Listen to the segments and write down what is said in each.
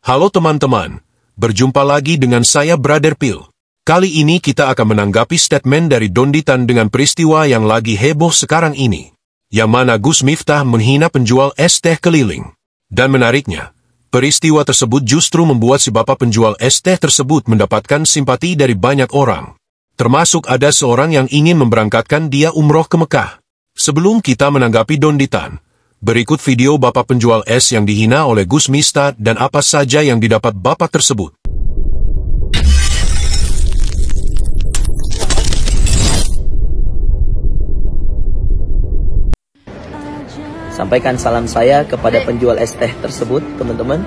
Halo teman-teman, berjumpa lagi dengan saya Brother Pil. Kali ini kita akan menanggapi statement dari Donditan dengan peristiwa yang lagi heboh sekarang ini, yang mana Gus Miftah menghina penjual es teh keliling. Dan menariknya, peristiwa tersebut justru membuat si bapak penjual es teh tersebut mendapatkan simpati dari banyak orang. Termasuk ada seorang yang ingin memberangkatkan dia umroh ke Mekah. Sebelum kita menanggapi Donditan, berikut video bapak penjual es yang dihina oleh Gus Miftah dan apa saja yang didapat bapak tersebut. Sampaikan salam saya kepada penjual es teh tersebut, teman-teman.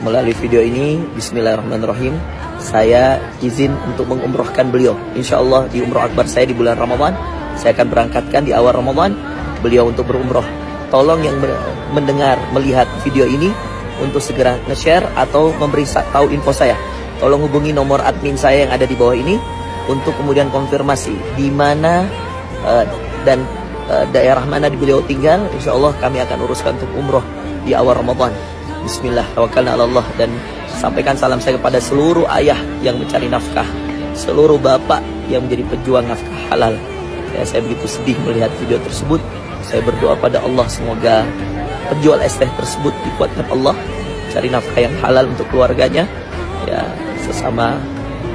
Melalui video ini, bismillahirrahmanirrahim, saya izin untuk mengumrohkan beliau. Insya Allah di umroh akbar saya di bulan Ramadan, saya akan berangkatkan di awal Ramadan beliau untuk berumroh. Tolong yang mendengar, melihat video ini untuk segera nge-share atau memberi tahu info saya. Tolong hubungi nomor admin saya yang ada di bawah ini untuk kemudian konfirmasi di mana dan daerah mana di beliau tinggal. Insya Allah kami akan uruskan untuk umroh di awal Ramadan. Bismillah, tawakkalna ala Allah. Dan sampaikan salam saya kepada seluruh ayah yang mencari nafkah, seluruh bapak yang menjadi pejuang nafkah halal. Saya begitu sedih melihat video tersebut. Saya berdoa pada Allah semoga penjual es teh tersebut dikuatkan Allah, cari nafkah yang halal untuk keluarganya. Ya, sesama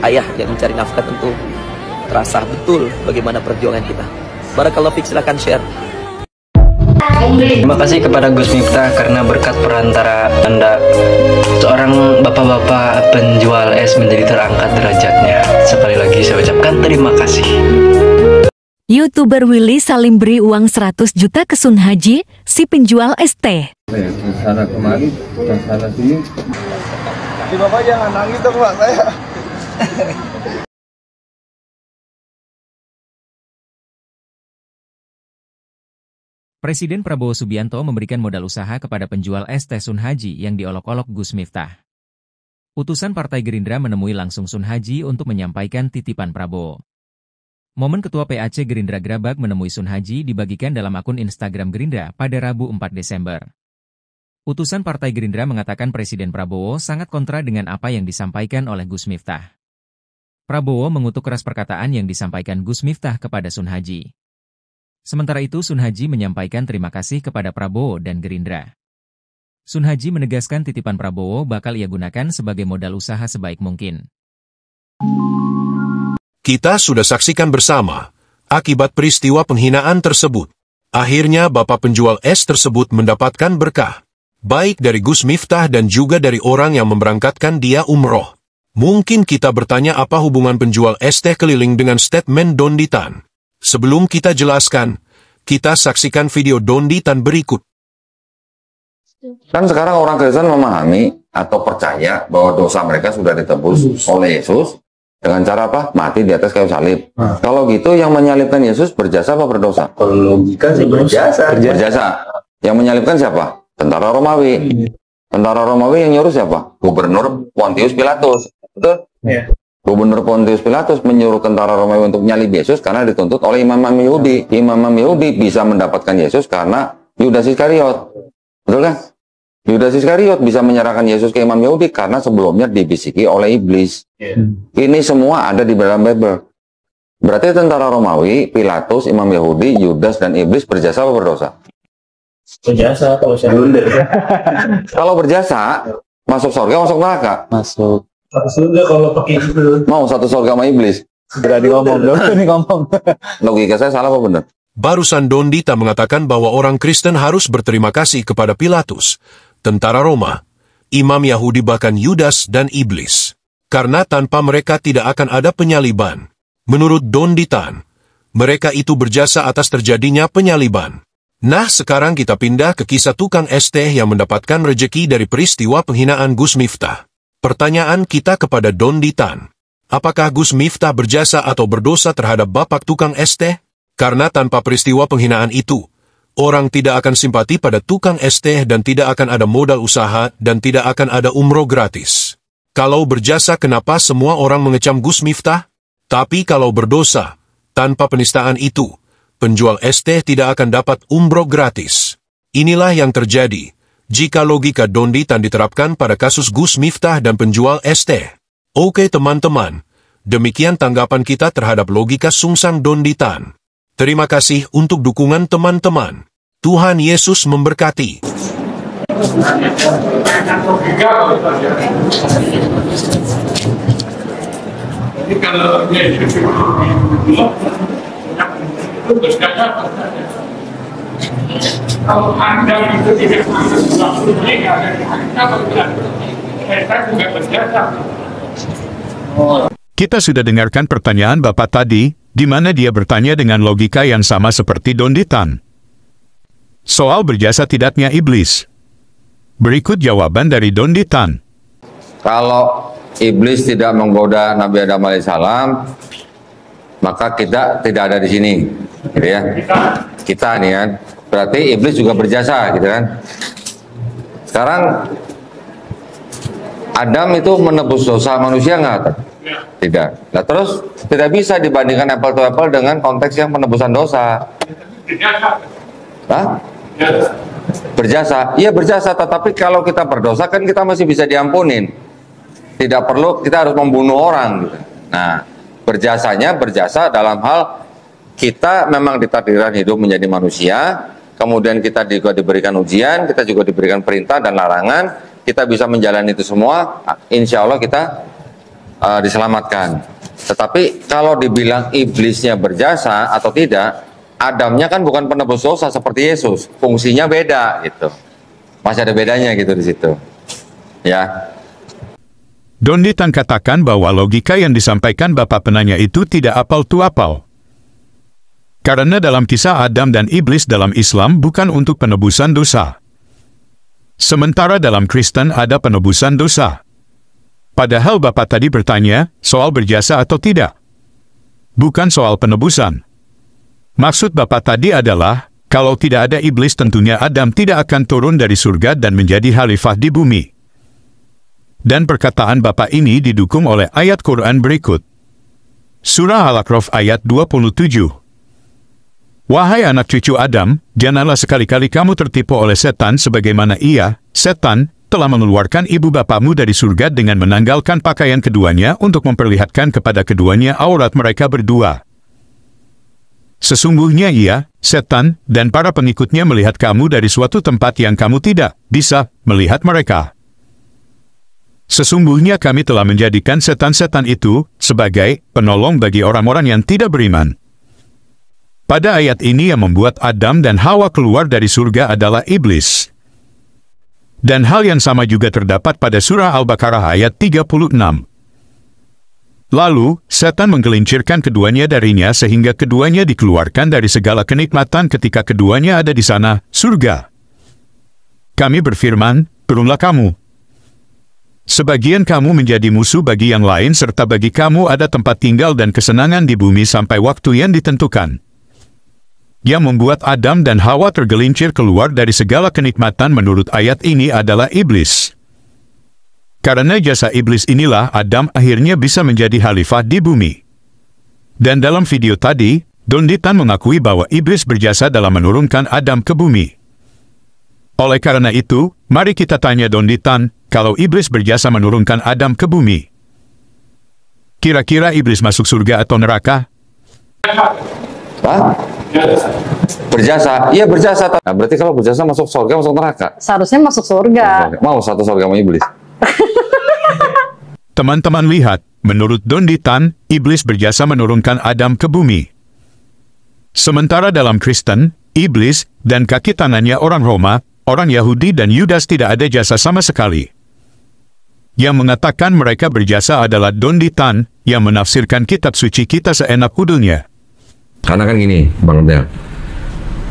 ayah yang mencari nafkah tentu terasa betul bagaimana perjuangan kita. Barakallahu fiik, silakan share. Terima kasih kepada Gus Miftah karena berkat perantara Anda seorang bapak-bapak penjual es menjadi terangkat derajatnya. Sekali lagi saya ucapkan terima kasih. YouTuber Willy Salim beri uang 100 juta ke Sun Haji, si penjual es teh. Sana kemari, sana sini. Di Bapak jangan nangis dong Pak, saya. Presiden Prabowo Subianto memberikan modal usaha kepada penjual es teh Sun Haji yang diolok-olok Gus Miftah. Utusan Partai Gerindra menemui langsung Sun Haji untuk menyampaikan titipan Prabowo. Momen Ketua PAC Gerindra Grabag menemui Sun Haji dibagikan dalam akun Instagram Gerindra pada Rabu 4 Desember. Utusan Partai Gerindra mengatakan Presiden Prabowo sangat kontra dengan apa yang disampaikan oleh Gus Miftah. Prabowo mengutuk keras perkataan yang disampaikan Gus Miftah kepada Sun Haji. Sementara itu Sun Haji menyampaikan terima kasih kepada Prabowo dan Gerindra. Sun Haji menegaskan titipan Prabowo bakal ia gunakan sebagai modal usaha sebaik mungkin. Kita sudah saksikan bersama, akibat peristiwa penghinaan tersebut. Akhirnya bapak penjual es tersebut mendapatkan berkah, baik dari Gus Miftah dan juga dari orang yang memberangkatkan dia umroh. Mungkin kita bertanya apa hubungan penjual es teh keliling dengan statement Donditan. Sebelum kita jelaskan, kita saksikan video Donditan berikut. Kan sekarang orang Kristen memahami atau percaya bahwa dosa mereka sudah ditebus oleh Yesus. Dengan cara apa? Mati di atas kayu salib. Kalau gitu yang menyalibkan Yesus berjasa apa berdosa? Kalau logika sih berjasa. Berjasa. Yang menyalibkan siapa? Tentara Romawi. Tentara Romawi yang nyuruh siapa? Gubernur Pontius Pilatus. Betul? Yeah. Gubernur Pontius Pilatus menyuruh tentara Romawi untuk menyalib Yesus karena dituntut oleh imam-imam Yahudi. Imam-imam Yahudi bisa mendapatkan Yesus karena Yudas Iskariot. Betul kan? Yudas Iskariot bisa menyerahkan Yesus ke imam Yahudi karena sebelumnya dibisiki oleh iblis. Ini semua ada di dalam Bible. Berarti tentara Romawi, Pilatus, imam Yahudi, Yudas, dan iblis berjasa apa berdosa? Berjasa kalau saya blunder. Kalau berjasa, masuk surga, masuk neraka? Masuk surga kalau pakai itu. Mau satu surga sama iblis? Berani ngomong. Logika saya salah apa benar? Barusan Donditan mengatakan bahwa orang Kristen harus berterima kasih kepada Pilatus, tentara Roma, imam Yahudi bahkan Yudas dan iblis. Karena tanpa mereka tidak akan ada penyaliban. Menurut Donditan, mereka itu berjasa atas terjadinya penyaliban. Nah sekarang kita pindah ke kisah tukang es teh yang mendapatkan rejeki dari peristiwa penghinaan Gus Miftah. Pertanyaan kita kepada Donditan, apakah Gus Miftah berjasa atau berdosa terhadap bapak tukang es teh? Karena tanpa peristiwa penghinaan itu, orang tidak akan simpati pada tukang es teh dan tidak akan ada modal usaha dan tidak akan ada umroh gratis. Kalau berjasa kenapa semua orang mengecam Gus Miftah? Tapi kalau berdosa, tanpa penistaan itu, penjual es teh tidak akan dapat umroh gratis. Inilah yang terjadi, jika logika Donditan diterapkan pada kasus Gus Miftah dan penjual es teh. Oke teman-teman, demikian tanggapan kita terhadap logika sungsang Donditan. Terima kasih untuk dukungan teman-teman. Tuhan Yesus memberkati. Kalau Anda itu tidak mampu Kita sudah dengarkan pertanyaan Bapak tadi, di mana dia bertanya dengan logika yang sama seperti Donditan. Soal berjasa tidaknya iblis. Berikut jawaban dari Donditan. Kalau iblis tidak menggoda Nabi Adam alaihissalam, maka kita tidak ada di sini, gitu ya. Kita nih kan, berarti iblis juga berjasa, gitu kan. Sekarang Adam itu menebus dosa manusia nggak? Tidak. Nah terus tidak bisa dibandingkan apple to apple dengan konteks yang penebusan dosa. Hah? Berjasa, iya berjasa, tetapi kalau kita berdosa kan kita masih bisa diampunin. Tidak perlu kita harus membunuh orang. Gitu. Nah, berjasanya berjasa dalam hal kita memang ditakdirkan hidup menjadi manusia, kemudian kita juga diberikan ujian, kita juga diberikan perintah dan larangan, kita bisa menjalani itu semua, insya Allah kita diselamatkan. Tetapi kalau dibilang iblisnya berjasa atau tidak, Adamnya kan bukan penebus dosa seperti Yesus, fungsinya beda gitu. Masih ada bedanya gitu di situ. Ya. Donditan katakan bahwa logika yang disampaikan Bapak penanya itu tidak apal to apal. Karena dalam kisah Adam dan Iblis dalam Islam bukan untuk penebusan dosa. Sementara dalam Kristen ada penebusan dosa. Padahal Bapak tadi bertanya, soal berjasa atau tidak. Bukan soal penebusan. Maksud Bapak tadi adalah, kalau tidak ada iblis tentunya Adam tidak akan turun dari surga dan menjadi khalifah di bumi. Dan perkataan Bapak ini didukung oleh ayat Quran berikut. Surah Al-A'raf ayat 27. Wahai anak cucu Adam, janganlah sekali-kali kamu tertipu oleh setan sebagaimana ia, setan, telah mengeluarkan ibu bapakmu dari surga dengan menanggalkan pakaian keduanya untuk memperlihatkan kepada keduanya aurat mereka berdua. Sesungguhnya ia, setan, dan para pengikutnya melihat kamu dari suatu tempat yang kamu tidak bisa melihat mereka. Sesungguhnya kami telah menjadikan setan-setan itu sebagai penolong bagi orang-orang yang tidak beriman. Pada ayat ini yang membuat Adam dan Hawa keluar dari surga adalah iblis. Dan hal yang sama juga terdapat pada surah Al-Baqarah ayat 36. Lalu, setan menggelincirkan keduanya darinya sehingga keduanya dikeluarkan dari segala kenikmatan ketika keduanya ada di sana, surga. Kami berfirman, turunlah kamu. Sebagian kamu menjadi musuh bagi yang lain serta bagi kamu ada tempat tinggal dan kesenangan di bumi sampai waktu yang ditentukan. Yang membuat Adam dan Hawa tergelincir keluar dari segala kenikmatan menurut ayat ini adalah iblis. Karena jasa iblis inilah Adam akhirnya bisa menjadi khalifah di bumi. Dan dalam video tadi, Donditan mengakui bahwa iblis berjasa dalam menurunkan Adam ke bumi. Oleh karena itu, mari kita tanya Donditan, kalau iblis berjasa menurunkan Adam ke bumi, kira-kira iblis masuk surga atau neraka? Hah? Berjasa? Iya berjasa. Nah, berarti kalau berjasa masuk surga, masuk neraka? Seharusnya masuk surga. Mau satu surga sama iblis? Teman-teman lihat, menurut Donditan, iblis berjasa menurunkan Adam ke bumi. Sementara dalam Kristen, iblis dan kaki tangannya orang Roma, orang Yahudi dan Yudas tidak ada jasa sama sekali. Yang mengatakan mereka berjasa adalah Donditan, yang menafsirkan kitab suci kita seenak udulnya. Karena kan gini, Bang Del,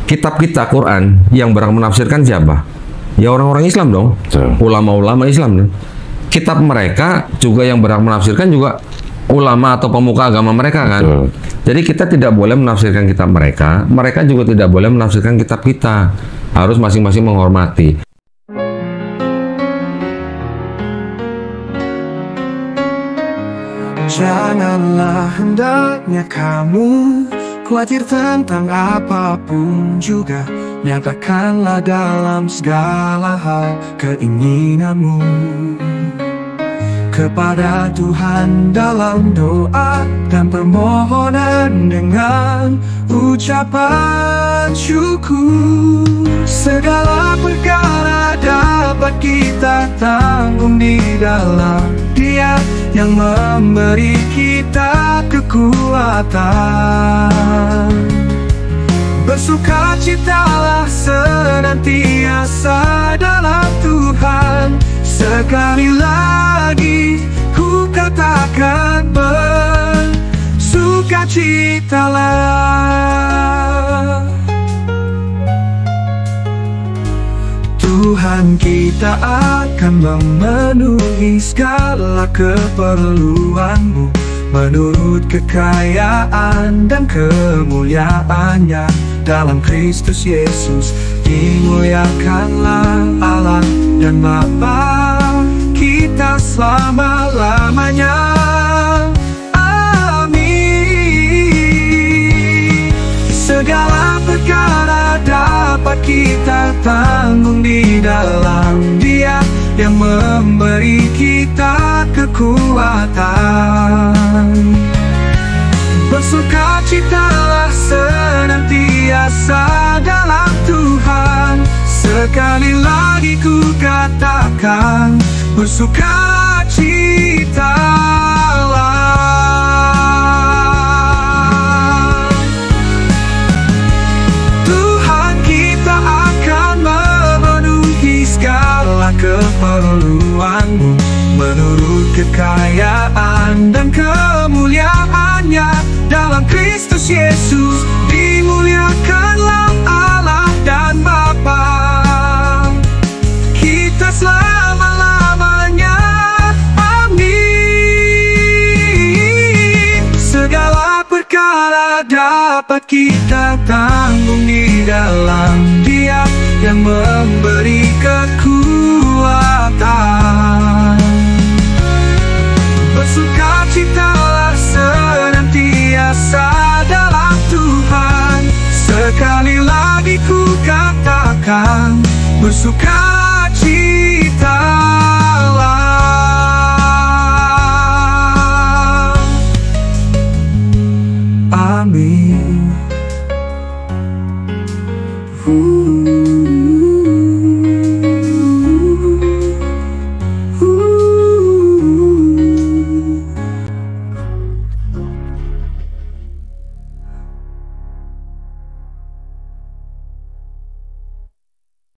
kitab kita Quran yang berhak menafsirkan siapa? Ya orang-orang Islam dong, ulama-ulama Islam dong. Kitab mereka juga yang berhak menafsirkan juga ulama atau pemuka agama mereka kan. Jadi kita tidak boleh menafsirkan kitab mereka, mereka juga tidak boleh menafsirkan kitab kita. Harus masing-masing menghormati. Janganlah hendaknya kamu khawatir tentang apapun juga, Nyatakanlah dalam segala hal keinginanmu kepada Tuhan dalam doa dan permohonan dengan ucapan syukur. Segala perkara dapat kita tanggung di dalam Dia yang memberi kita kekuatan. Bersukacitalah senantiasa dalam Tuhan. Sekali lagi ku katakan bersukacitalah. Tuhan kita akan memenuhi segala keperluanmu menurut kekayaan dan kemuliaannya dalam Kristus Yesus. Dimuliakanlah Allah dan Bapa kita selama-lamanya. Amin. Segala perkara dapat kita tanggung di dalam Dia yang memberi kita kekuatan. Bersukacitalah senantiasa dalam Tuhan. Sekali lagi ku katakan bersukacitalah. Tuhan kita akan memenuhi segala keperluanmu menurut kekayaan dan kemuliaannya dalam Kristus Yesus. Dimuliakanlah Allah dan Bapa kita selama-lamanya. Amin. Segala perkara dapat kita tanggung di dalam Dia yang memberi kekuatan. Bersukacitalah senantiasa dalam Tuhan. Sekali lagi ku katakan bersuka